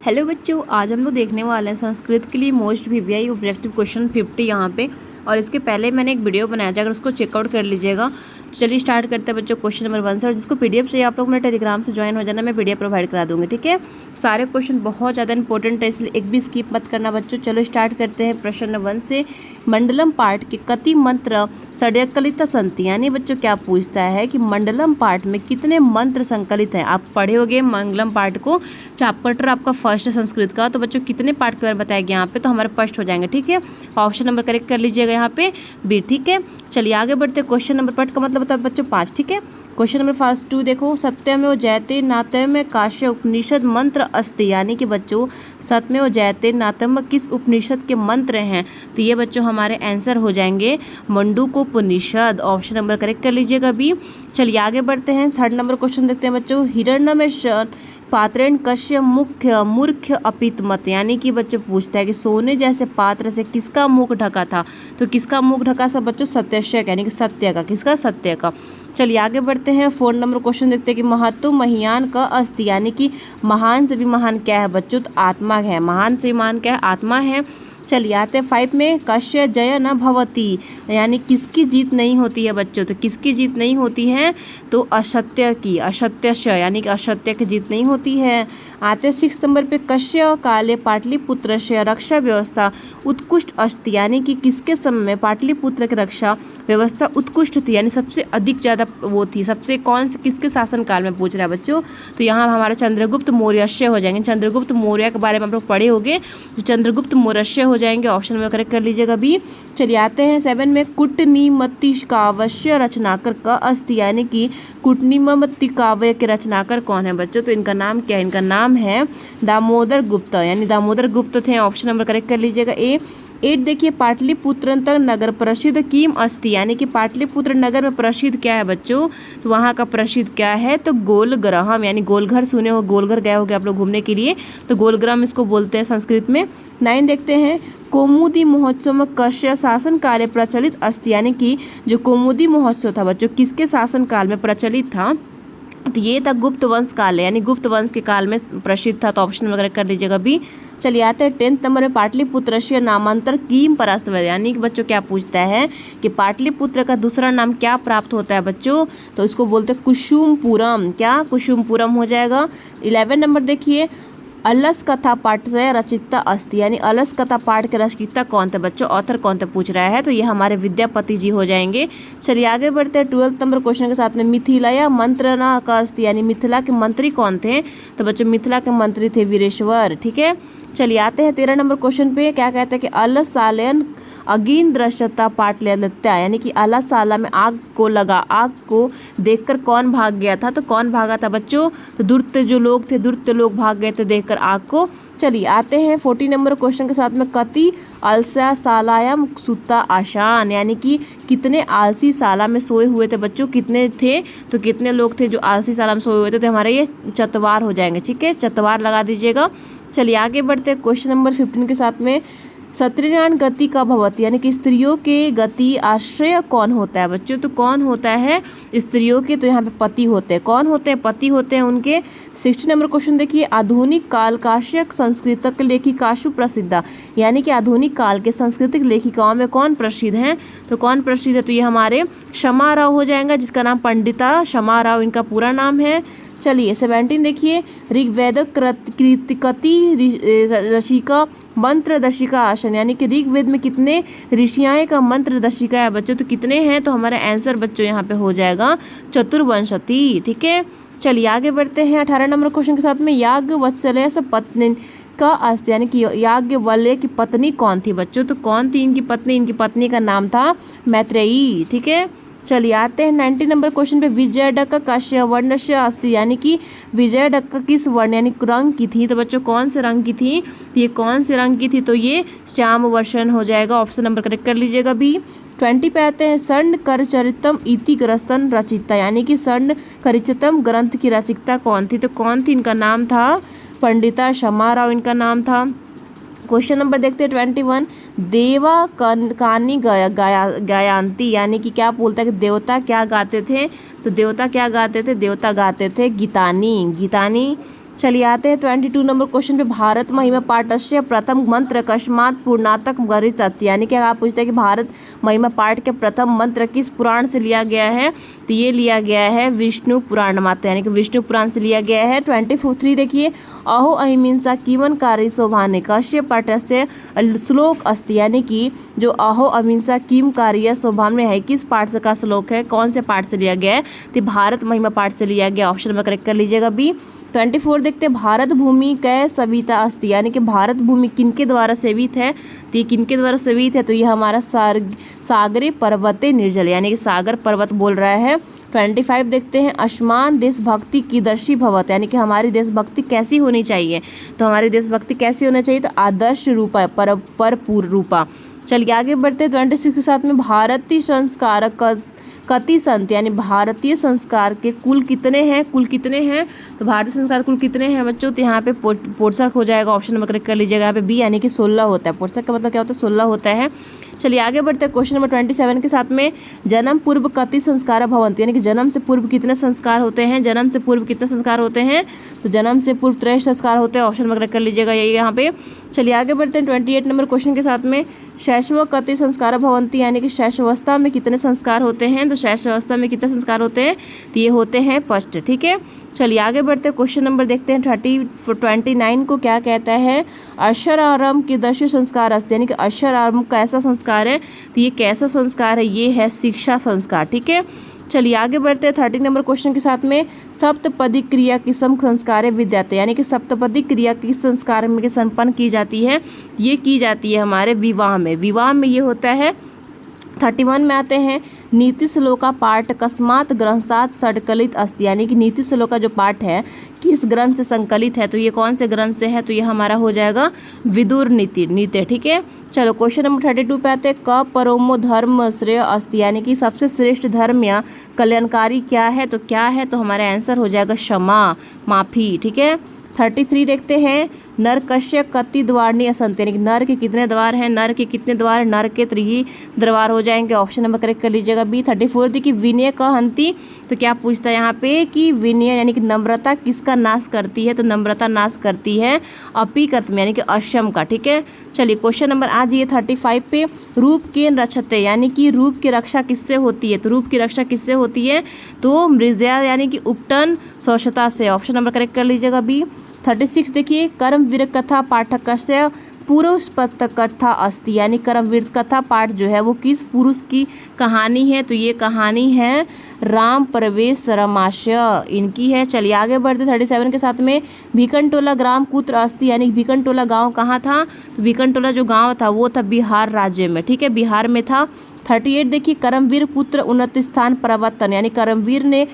Hello बच्चों, आज हम लोग देखने वाले हैं संस्कृत के लिए मोस्ट वीवीआई ऑब्जेक्टिव क्वेश्चन 50 यहाँ पे। और इसके पहले मैंने एक वीडियो बनाया था, अगर उसको चेकआउट कर लीजिएगा। तो चलिए स्टार्ट करते हैं बच्चों क्वेश्चन नंबर 1 से। और जिसको पीडीएफ चाहिए आप लोग मेरे टेलीग्राम से ज्वाइन हो जाना, मैं पीडीएफ प्रोवाइड करा दूँगी, ठीक है। सारे क्वेश्चन बहुत ज़्यादा इंपॉर्टेंट है, इसलिए एक भी स्किप मत करना बच्चों। चलो स्टार्ट करते हैं प्रश्न नंबर 1 से। मंडलम पाठ के कति मंत्र षड्यकलित संति, यानी बच्चों क्या पूछता है कि मंडलम पाठ में कितने मंत्र संकलित हैं। आप पढ़े होंगे मंगलम पाठ को, चैप्टर आपका फर्स्ट है संस्कृत का। तो बच्चों कितने पाठ के बारे में बताया गया यहाँ पे, तो हमारे फर्स्ट हो जाएंगे, ठीक है। ऑप्शन नंबर करेक्ट कर लीजिएगा यहाँ पे बी, ठीक है। चलिए आगे बढ़ते हैं। क्वेश्चन नंबर पाठ का मतलब होता है बच्चों 5, ठीक है। क्वेश्चन नंबर फर्स्ट 2 देखो, सत्यमेव जयते नात्यमेव काश्य उपनिषद मंत्र अस्ति, यानी कि बच्चों सत्यमेव जयते नात्यमेव किस उपनिषद के मंत्र हैं। तो ये बच्चों हमारे आंसर हो जाएंगे मंडूकोपनिषद। ऑप्शन नंबर करेक्ट कर लीजिएगा बी। चलिए आगे बढ़ते हैं। थर्ड नंबर क्वेश्चन देखते हैं बच्चों। हिरण्यमेव पात्रेण कश्य मुख्य मूर्ख अपित मत, यानी कि बच्चों पूछता है कि सोने जैसे पात्र से किसका मुख ढका था। तो किसका मुख ढका सब बच्चों, सत्यस्य, यानी कि सत्य का। किसका, सत्य का। चलिए आगे बढ़ते हैं। 4 नंबर क्वेश्चन देखते हैं कि महत्व महियान का अस्ति, यानी कि महान से भी महान क्या है बच्चों, तो आत्मा है। महान से महान क्या है, आत्मा है। चलिए आते हैं 5 में। कश्य जय न भवती, यानी किसकी जीत नहीं होती है बच्चों, तो किसकी जीत नहीं होती है, तो असत्य की, असत्यस्य, यानी कि असत्य की जीत नहीं होती है। आते 6 नंबर पे। कश्य काले पाटलिपुत्रस्य रक्षा व्यवस्था उत्कृष्ट अस्ति, यानी कि किसके समय में पाटलिपुत्र की रक्षा व्यवस्था उत्कृष्ट थी, यानी सबसे अधिक ज़्यादा वो थी, सबसे कौन से किसके शासनकाल में पूछ रहा है बच्चों। तो यहाँ हमारा चंद्रगुप्त मौर्यस्य हो जाएंगे। चंद्रगुप्त मौर्य के बारे में आप लोग पढ़े होंगे, तो चंद्रगुप्त मौर्यस्य हो जाएंगे। ऑप्शन में करेक्ट कर लीजिएगा बी। चलिए आते हैं 7 में। कूटनीमति काव्य रचनाकर का अस्ति, यानी कि कूटनीमति काव्य के रचनाकर कौन है बच्चों, तो इनका नाम क्या है, इनका नाम है दामोदर गुप्त, यानी दामोदर गुप्त थे। ऑप्शन नंबर करेक्ट कर लीजिएगा ए। 8 देखिए, पाटलिपुत्र नगर प्रसिद्ध किम अस्ति, यानी कि पाटलिपुत्र नगर में प्रसिद्ध क्या है बच्चों, तो वहाँ का प्रसिद्ध क्या है, तो गोलग्राम, यानी गोलघर सुने हो, गोलघर गए होगे आप लोग घूमने के लिए, तो गोलग्राम इसको बोलते हैं संस्कृत में। 9 देखते हैं। कौमुदी महोत्सव में कश्य शासन काल में प्रचलित अस्ति, यानी कि जो कौमुदी महोत्सव था बच्चों किसके शासन काल में प्रचलित था, तो ये था गुप्त वंश काल है, यानी गुप्त वंश के काल में प्रसिद्ध था। तो ऑप्शन वगैरह कर लीजिएगा भी। चलिए आते हैं 10 नंबर में। पाटलिपुत्र से नामांतर किम परास्त, यानी कि बच्चों क्या पूछता है कि पाटलिपुत्र का दूसरा नाम क्या प्राप्त होता है बच्चों, तो इसको बोलते हैं कुसुमपुरम। क्या, कुसुमपुरम हो जाएगा। 11 नंबर देखिए, अलस कथा पाठ से रचिता अस्ति, यानी अलस कथा पाठ के रचयिता कौन थे बच्चों, ऑथर कौन थे पूछ रहा है, तो ये हमारे विद्यापति जी हो जाएंगे। चलिए आगे बढ़ते हैं 12 नंबर क्वेश्चन के साथ में। मिथिला या मंत्रणा का अस्ति, यानी मिथिला के मंत्री कौन थे, तो बच्चों मिथिला के मंत्री थे वीरेश्वर, ठीक है। चलिए आते हैं 13 नंबर क्वेश्चन पे। क्या कहते हैं कि अलसालयन अगीन दृश्यता पाटलित्या, यानी कि अलसाला में आग को लगा, आग को देखकर कौन भाग गया था, तो कौन भागा था बच्चों, तो दुर्त्य जो लोग थे, दुर्त्य लोग भाग गए थे देखकर आग को। चलिए आते हैं 14 नंबर क्वेश्चन के साथ में। कति अलसा सालायाम सुता आशान, यानी कि कितने आलसी साला में सोए हुए थे बच्चों, कितने थे, तो कितने लोग थे जो आलसी साला में सोए हुए थे, तो हमारे ये चतवार हो जाएंगे, ठीक है, चतवार लगा दीजिएगा। चलिए आगे बढ़ते हैं क्वेश्चन नंबर 15 के साथ में। स्त्रीणान गति का भवती, यानी कि स्त्रियों के गति आश्रय कौन होता है बच्चों, तो कौन होता है स्त्रियों के, तो यहाँ पे पति होते हैं। कौन होते हैं, पति होते हैं उनके। 60 नंबर क्वेश्चन देखिए। आधुनिक काल काश्यक संस्कृतक लेखिकाशु प्रसिद्धा, यानी कि आधुनिक काल के सांस्कृतिक लेखिकाओं में कौन प्रसिद्ध हैं, तो कौन प्रसिद्ध है, तो ये हमारे क्षमा राव हो जाएगा, जिसका नाम पंडिता क्षमा राव इनका पूरा नाम है। चलिए 17 देखिए। ऋग्वेद कृतिकति ऋषिका मंत्र दशिका आसन, यानी कि ऋग्वेद में कितने ऋषियाएँ का मंत्र दशिका है बच्चों, तो कितने हैं, तो हमारा आंसर बच्चों यहाँ पे हो जाएगा चतुर्विंशति, ठीक है। चलिए आगे बढ़ते हैं 18 नंबर क्वेश्चन के साथ में। याज्ञवल्क्य से पत्नी का अस्ति, यानी कि याज्ञवल्क्य की पत्नी कौन थी बच्चों, तो कौन थी इनकी पत्नी, इनकी पत्नी का नाम था मैत्रेयी, ठीक है। चलिए आते हैं 90 नंबर क्वेश्चन पे। विजयडक कश्य वर्णस्य अस्ति, यानी कि विजयडक किस वर्ण यानी रंग की थी, तो बच्चों कौन से रंग की थी, ये कौन से रंग की थी, तो ये श्याम वर्षण हो जाएगा। ऑप्शन नंबर करेक्ट कर लीजिएगा बी। 20 पे आते हैं। स्वर्ण करचरितम इति ग्रस्तन रचिता, यानी कि स्वर्ण करिचतम ग्रंथ की रचिता कौन थी, तो कौन थी, इनका नाम था पंडिता क्षमा राव इनका नाम था। क्वेश्चन नंबर देखते हैं 21। देवा कानी गायांती, यानी कि क्या बोलता है कि देवता क्या गाते थे, तो देवता क्या गाते थे, देवता गाते थे गीतानी, गीतानी चलिए आते हैं 22 नंबर क्वेश्चन पे। भारत महिमा पाठस्य प्रथम मंत्र कस्मात् पुराणातक गरित, यानी कि आप पूछते हैं कि भारत महिमा पाठ के प्रथम मंत्र किस पुराण से लिया गया है, तो ये लिया गया है विष्णु पुराण माता, यानी कि विष्णु पुराण से लिया गया है। 23 देखिए, अहो अहिंसा किमनकारी शोभाने कश्य पाठस्य श्लोक अस्ति, यानी कि जो अहो अहिंसा किम कार्य शोभा में है किस पाठ का श्लोक है, कौन से पाठ से लिया गया है, तो भारत महिमा पाठ से लिया गया। ऑप्शन नंबर करेक्ट कर लीजिएगा बी। 24 देखते हैं, भारत भूमि कै सविता अस्ति, यानी कि भारत भूमि किनके द्वारा सेवित है, तो ये किनके द्वारा सेवित है, तो ये हमारा सागरे पर्वते निर्जल, यानी कि सागर पर्वत बोल रहा है। 25 देखते हैं, अस्मान देशभक्ति कीदर्शी भवत, यानी कि हमारी देशभक्ति कैसी होनी चाहिए, तो हमारी देशभक्ति कैसी होनी चाहिए, तो आदर्श रूपा परपूर्ण रूपा। चलिए आगे बढ़ते हैं 26 के साथ में, भारतीय संस्कार कति संत, यानी भारतीय संस्कार के कुल कितने हैं, तो भारतीय संस्कार कुल कितने हैं बच्चों, तो यहाँ पे पोषक हो जाएगा। ऑप्शन नंबर करेक्ट कर लीजिएगा यहाँ पे बी, यानी कि 16 होता है। पोषक का मतलब क्या होता है, 16 होता है। चलिए आगे बढ़ते हैं क्वेश्चन नंबर 27 के साथ में, जन्म पूर्व कति संस्कार भवन्ति, यानी कि जन्म से पूर्व कितने संस्कार होते हैं, जन्म से पूर्व कितने संस्कार होते हैं, तो जन्म से पूर्व 3 संस्कार होते हैं। ऑप्शन नंबर करेक्ट कर लीजिएगा यही यहाँ पे। चलिए आगे बढ़ते हैं 28 नंबर क्वेश्चन के साथ में, शैशव कति संस्कार भवन्ति, यानी कि शैशवावस्था में कितने संस्कार होते हैं, तो शैशवावस्था में कितने संस्कार होते हैं, तो ये होते हैं 1, ठीक है। चलिए आगे बढ़ते हैं क्वेश्चन नंबर देखते हैं 29 को क्या कहता है, अक्षर आरंभ की दर्श संस्कार अस्ति, यानी कि अक्षर आरंभ कैसा संस्कार है, तो ये कैसा संस्कार है, ये है शिक्षा संस्कार, ठीक है। चलिए आगे बढ़ते हैं 30 नंबर क्वेश्चन के साथ में, सप्तपदी क्रिया किसम संस्कार विद्याते, यानी कि सप्तपदी क्रिया किस संस्कार में संपन्न की जाती है, ये की जाती है हमारे विवाह में, विवाह में ये होता है। 31 में आते हैं, नीति श्लोका पाठ कस्मात् ग्रंथात् संकलित अस्ति, यानी कि नीति श्लोका जो पाठ है किस ग्रंथ से संकलित है, तो ये कौन से ग्रंथ से है, तो ये हमारा हो जाएगा विदुर नीति, ठीक है। चलो क्वेश्चन नंबर 32 पे आते हैं, क परमो धर्म श्रेय अस्ति, यानी कि सबसे श्रेष्ठ धर्म या कल्याणकारी क्या है, तो क्या है, तो हमारा आंसर हो जाएगा क्षमा, माफी, ठीक है। 33 देखते हैं, नर कश्य कति द्वारणी असंत, यानी कि नर के कितने द्वार हैं, नर के कितने द्वार, नर के 3 द्वार हो जाएंगे। ऑप्शन नंबर करेक्ट कर लीजिएगा बी। 34 देखिए, विनय का हंती, तो क्या पूछता है यहाँ पे कि विनय यानी कि नम्रता किसका नाश करती है, तो नम्रता नाश करती है अपीकर्म यानी कि अक्षम का, ठीक है। चलिए क्वेश्चन नंबर आ जाइए 35 पे, रूप के रक्षते, यानी कि रूप की रक्षा किससे होती है, तो रूप की रक्षा किससे होती है, तो मृज्या यानी कि उपटन स्वच्छता से। ऑप्शन नंबर करेक्ट कर लीजिएगा बी। 36 देखिए, कर्मवीर कथा पाठकस्य पुरुष कथा अस्ति, यानी कर्मवीर कथा पाठ जो है वो किस पुरुष की कहानी है, तो ये कहानी है राम प्रवेश रमाशय इनकी है। चलिए आगे बढ़ते 37 के साथ में, भीकनटोला ग्राम कुत्र अस्ति, यानी भीकनटोला गांव कहाँ था, तो भीकनटोला जो गांव था वो था बिहार राज्य में, ठीक है, बिहार में था। 38 देखिए, कर्मवीर पुत्र उन्नत स्थान प्रवर्तन, यानी कर्मवीर ने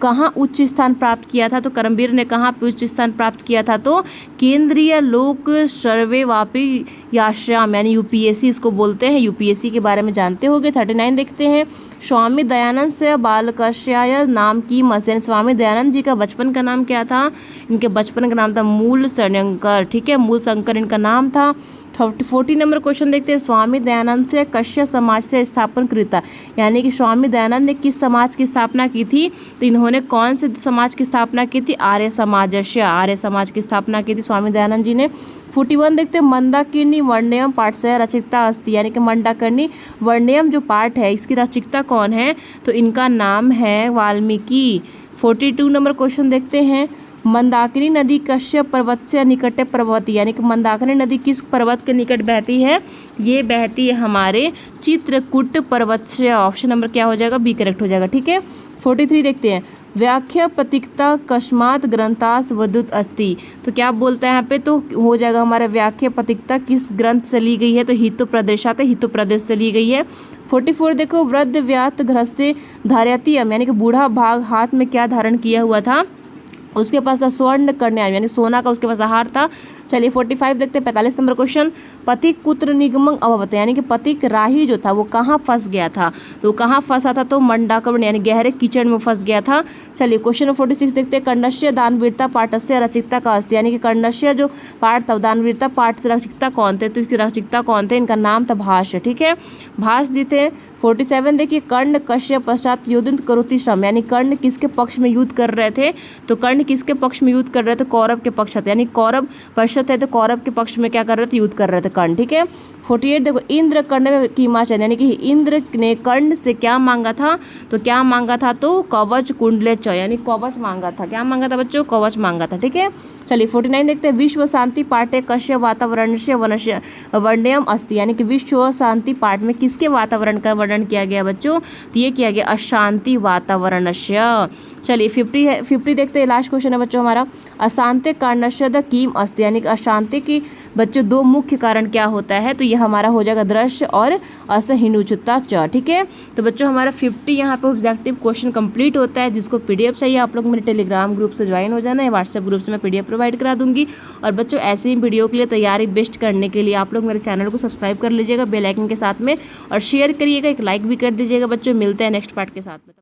कहाँ उच्च स्थान प्राप्त किया था, तो कर्मवीर ने कहाँ पे उच्च स्थान प्राप्त किया था, तो केंद्रीय लोक सर्वेवापी याश्राम यानी यूपीएससी इसको बोलते हैं, यूपीएससी के बारे में जानते होंगे। 39 देखते हैं, स्वामी दयानंद से बालकस्याय नाम की मसेन, स्वामी दयानंद जी का बचपन का नाम क्या था, इनके बचपन का नाम था मूल शंकर, ठीक है, मूल शंकर इनका नाम था। 40 नंबर क्वेश्चन देखते हैं, स्वामी दयानंद से कश्य समाज से स्थापन कृता, यानी कि स्वामी दयानंद ने किस समाज की स्थापना की थी, तो इन्होंने कौन से समाज की स्थापना की थी, आर्य समाज की स्थापना की थी स्वामी दयानंद जी ने। 41 देखते हैं, मंदाकिनी वर्ण्यम पाठ से रचिता अस्ति, यानी कि मंदाकिनी वर्ण्यम जो पाठ है इसकी रचिता कौन है, तो इनका नाम है वाल्मीकि। 42 नंबर क्वेश्चन देखते हैं, मंदाकिनी नदी कश्य पर्वत से निकटे प्रवहती, यानी कि मंदाकिनी नदी किस पर्वत के निकट बहती है, ये बहती है हमारे चित्रकूट पर्वत से। ऑप्शन नंबर क्या हो जाएगा, बी करेक्ट हो जाएगा, ठीक है। 43 देखते हैं, व्याख्या प्रतीकता कस्मात् ग्रंथास वदुत अस्ति, तो क्या बोलता है यहाँ पे, तो हो जाएगा हमारा व्याख्या प्रतीकता किस ग्रंथ से ली गई है, तो हितोप्रदेशात हितोप्रदेश से ली गई है। 44 देखो, वृद्ध व्यात घ्रस्ते धार्यतियम, यानी कि बूढ़ा भाग हाथ में क्या धारण किया हुआ था, उसके पास था स्वर्ण कन्या, यानी सोना का उसके पास आहार था, चलिए 45 देखते हैं, 45 नंबर क्वेश्चन। पथिक कुत्र निगमं अभवत्, यानी कि पथिक राही जो था वो कहाँ फंस गया था, तो कहाँ फंसा था, तो मंडाकर्ण यानी गहरे कीचड़ में फंस गया था। चलिए क्वेश्चन नंबर 46 देखते हैं। कर्णस्य दानवीरता पाठस्य रचिकता का अस्ति, यानी कि कर्णस्य जो पाठ था दानवीरता पाठ से रचिकता कौन थे, तो इसके रचिकता कौन थे, इनका नाम था भाष्य। ठीक है, भाष्य जी थे। 47 देखिए, कर्ण कश्य पश्चात युद्ध करोति श्रम, यानी कर्ण किसके पक्ष में युद्ध कर रहे थे, तो कर्ण किसके पक्ष में युद्ध कर रहे थे, कौरव के पक्ष थे, यानी कौरव पश्चात है तो कौरव के पक्ष में क्या कर रहे थे, युद्ध कर रहे थे कर्ण। ठीक है, 48 देखो, इंद्र कर्ण में कीमाचन, यानी कि इंद्र ने कर्ण से क्या मांगा था, तो क्या मांगा था, तो कवच कुंडले च, यानी कवच मांगा था। क्या मांगा था बच्चों, कवच मांगा था। ठीक है, चलिए 49 देखते हैं। विश्व शांति पाठे कश्य वातावरण से वनस्य वर्ण्यम अस्ति, यानी कि विश्व शांति पाठ में किसके वातावरण का वर्णन किया गया बच्चों, तो ये किया गया अशांति वातावरणस्य। चलिए 50 देखते हैं, लास्ट क्वेश्चन है बच्चों हमारा। अशांति कारणस्य द कीम अस्ति, यानी कि अशांति की बच्चों दो मुख्य कारण क्या होता है, तो ये हमारा हो जाएगा दृश्य और असहिष्णुता च। ठीक है, तो बच्चों हमारा 50 यहाँ पे ऑब्जेक्टिव क्वेश्चन कंप्लीट होता है। जिसको पीडीएफ चाहिए आप लोग मेरे टेलीग्राम ग्रुप से ज्वाइन हो जाना है, व्हाट्सएप ग्रुप से मैं पीडीएफ प्रोवाइड करा दूंगी। और बच्चों ऐसे ही वीडियो के लिए तैयारी बेस्ट करने के लिए आप लोग मेरे चैनल को सब्सक्राइब कर लीजिएगा बेल आइकन के साथ में, और शेयर करिएगा, एक लाइक भी कर दीजिएगा बच्चों। मिलते हैं नेक्स्ट पार्ट के साथ में।